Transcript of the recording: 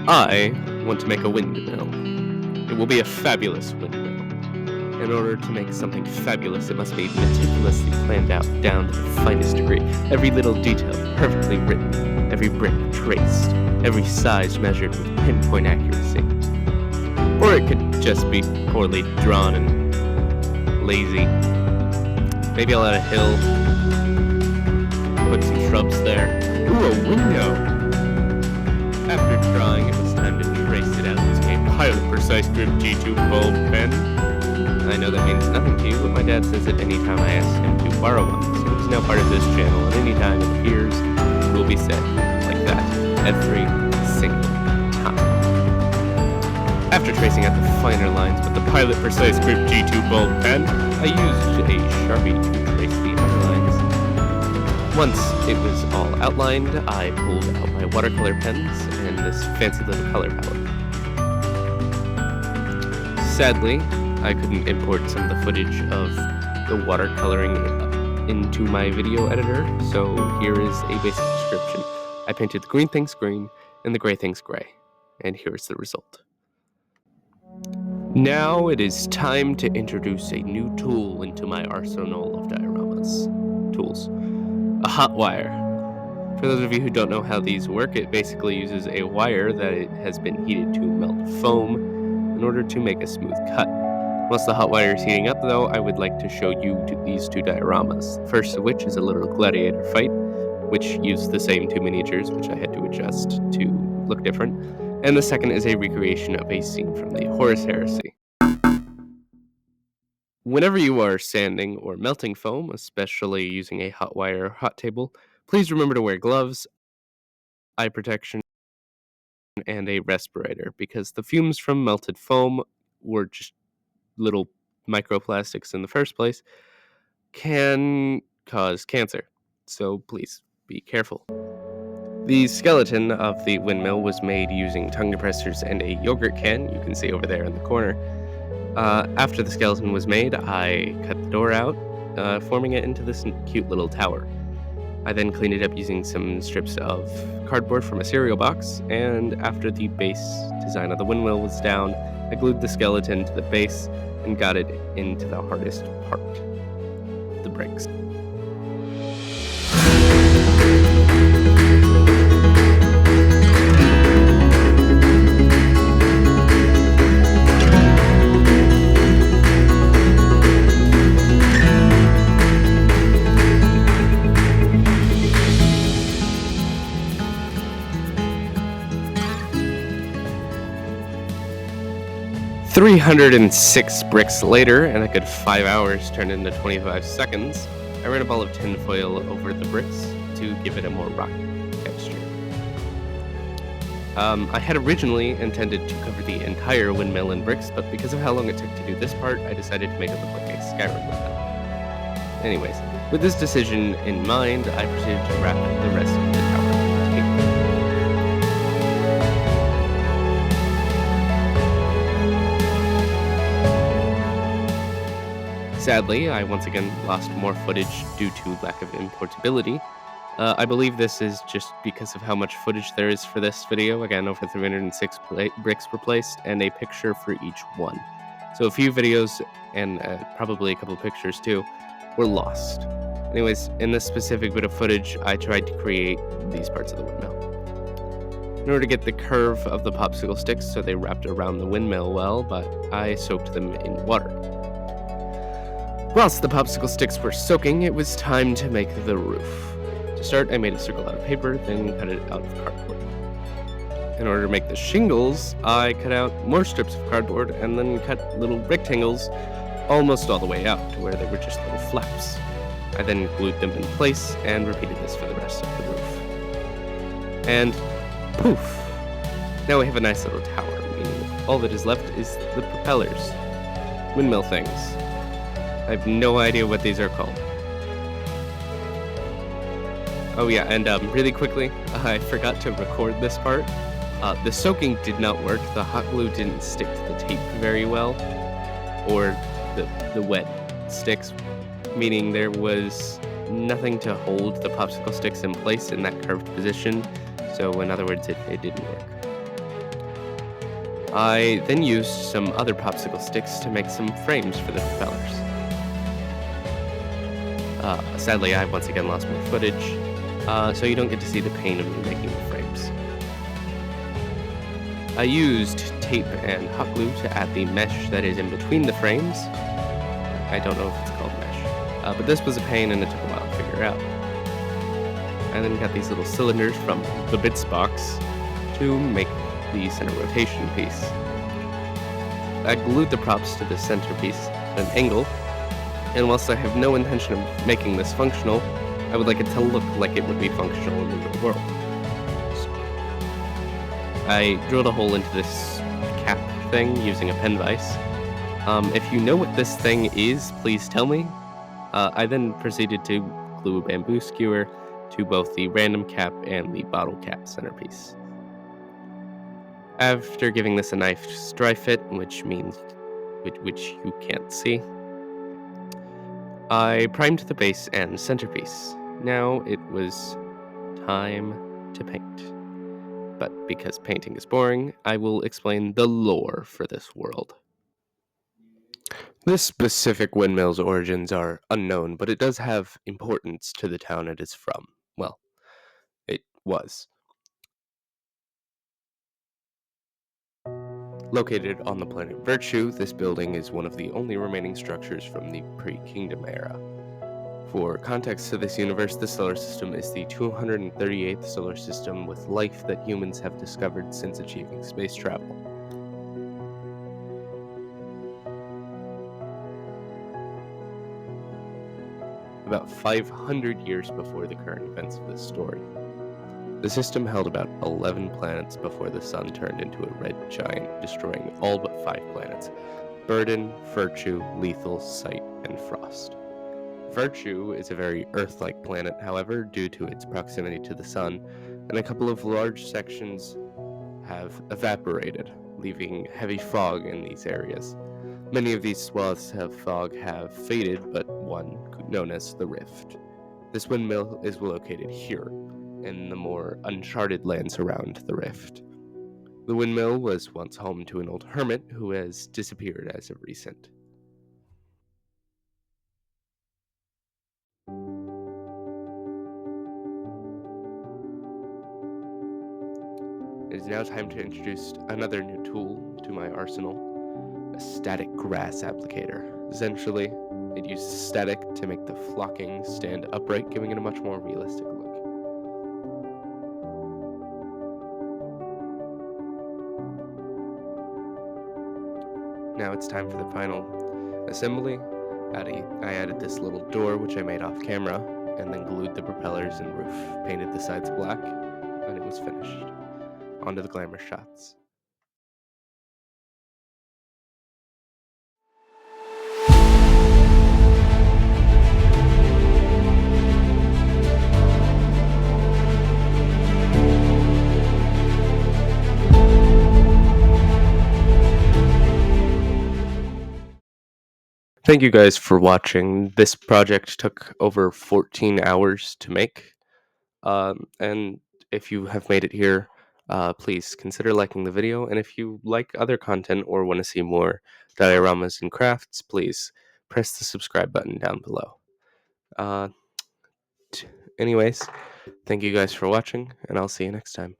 I want to make a windmill. It will be a fabulous windmill. In order to make something fabulous, it must be meticulously planned out down to the finest degree. Every little detail perfectly written, every brick traced, every size measured with pinpoint accuracy. Or it could just be poorly drawn and lazy. Maybe I'll add a hill, put some shrubs there. Ooh, a window! After drawing, it was time to trace it out using a pilot precise grip G2 bulb pen. I know that means nothing to you, but my dad says it anytime I ask him to borrow one, so it's now part of this channel, and anytime it appears, it will be said like that every single time. After tracing out the finer lines with the pilot precise grip G2 bulb pen, I used a Sharpie to trace the underlines. Once it was all outlined, I pulled out my watercolor pens and this fancy little color palette. Sadly, I couldn't import some of the footage of the watercoloring into my video editor, so here is a basic description. I painted the green things green and the gray things gray, and here's the result. Now it is time to introduce a new tool into my arsenal of dioramas. Tools. A hot wire. For those of you who don't know how these work, it basically uses a wire that it has been heated to melt foam in order to make a smooth cut. Once the hot wire is heating up, though, I would like to show you these two dioramas. The first of which is a little gladiator fight, which used the same two miniatures, which I had to adjust to look different. And the second is a recreation of a scene from the Horus Heresy. Whenever you are sanding or melting foam, especially using a hot wire or hot table, please remember to wear gloves, eye protection, and a respirator, because the fumes from melted foam, or just little microplastics in the first place, can cause cancer. So please be careful. The skeleton of the windmill was made using tongue depressors and a yogurt can, you can see over there in the corner. After the skeleton was made, I cut the door out, forming it into this cute little tower. I then cleaned it up using some strips of cardboard from a cereal box, and after the base design of the windmill was down, I glued the skeleton to the base and got it into the hardest part, the bricks. "306 bricks later, and a good 5 hours turned into 25 seconds, I ran a ball of tinfoil over the bricks to give it a more rocky texture. I had originally intended to cover the entire windmill in bricks, but because of how long it took to do this part, I decided to make it look like a Skyrim level. Anyways, with this decision in mind, I proceeded to wrap the rest of the tower with tape. Sadly, I once again lost more footage due to lack of importability. I believe this is just because of how much footage there is for this video. Again, over 306 bricks were placed, and a picture for each one. So a few videos, and probably a couple pictures too, were lost. Anyways, in this specific bit of footage, I tried to create these parts of the windmill. In order to get the curve of the popsicle sticks so they wrapped around the windmill well, but I soaked them in water. Whilst the popsicle sticks were soaking, it was time to make the roof. To start, I made a circle out of paper, then cut it out of cardboard. In order to make the shingles, I cut out more strips of cardboard and then cut little rectangles almost all the way out to where they were just little flaps. I then glued them in place and repeated this for the rest of the roof. And poof! Now we have a nice little tower, meaning all that is left is the propellers. Windmill things. I have no idea what these are called. Oh yeah, and really quickly, I forgot to record this part. The soaking did not work. The hot glue didn't stick to the tape very well, or the wet sticks, meaning there was nothing to hold the popsicle sticks in place in that curved position. So in other words, it didn't work. I then used some other popsicle sticks to make some frames for the propellers. Sadly, I once again lost more footage, so you don't get to see the pain of me making the frames. I used tape and hot glue to add the mesh that is in between the frames. I don't know if it's called mesh, but this was a pain and it took a while to figure out. I then got these little cylinders from the bits box to make the center rotation piece. I glued the props to the centerpiece at an angle, and whilst I have no intention of making this functional, I would like it to look like it would be functional in the real world. So I drilled a hole into this cap thing using a pen vise. If you know what this thing is, please tell me. I then proceeded to glue a bamboo skewer to both the random cap and the bottle cap centerpiece. After giving this a nice dry fit, which you can't see, I primed the base and centerpiece. Now it was time to paint. But because painting is boring, I will explain the lore for this world. This specific windmill's origins are unknown, but it does have importance to the town it is from. Well, it was. Located on the planet Virtue, this building is one of the only remaining structures from the pre-Kingdom era. For context to this universe, the solar system is the 238th solar system with life that humans have discovered since achieving space travel. About 500 years before the current events of this story. The system held about 11 planets before the sun turned into a red giant, destroying all but 5 planets: Burden, Virtue, Lethal, Sight, and Frost. Virtue is a very Earth-like planet, however, due to its proximity to the sun, and a couple of large sections have evaporated, leaving heavy fog in these areas. Many of these swaths of fog have faded, but one, known as the Rift. This windmill is located here, in the more uncharted lands around the Rift. The windmill was once home to an old hermit who has disappeared as of recent. It is now time to introduce another new tool to my arsenal, a static grass applicator. Essentially, it uses static to make the flocking stand upright, giving it a much more realistic look. Now it's time for the final assembly. I added this little door, which I made off camera, and then glued the propellers and roof, painted the sides black, and it was finished. On to the glamour shots. Thank you guys for watching. This project took over 14 hours to make. And if you have made it here, please consider liking the video. And if you like other content or want to see more dioramas and crafts, please press the subscribe button down below. Uh, anyways, thank you guys for watching, and I'll see you next time.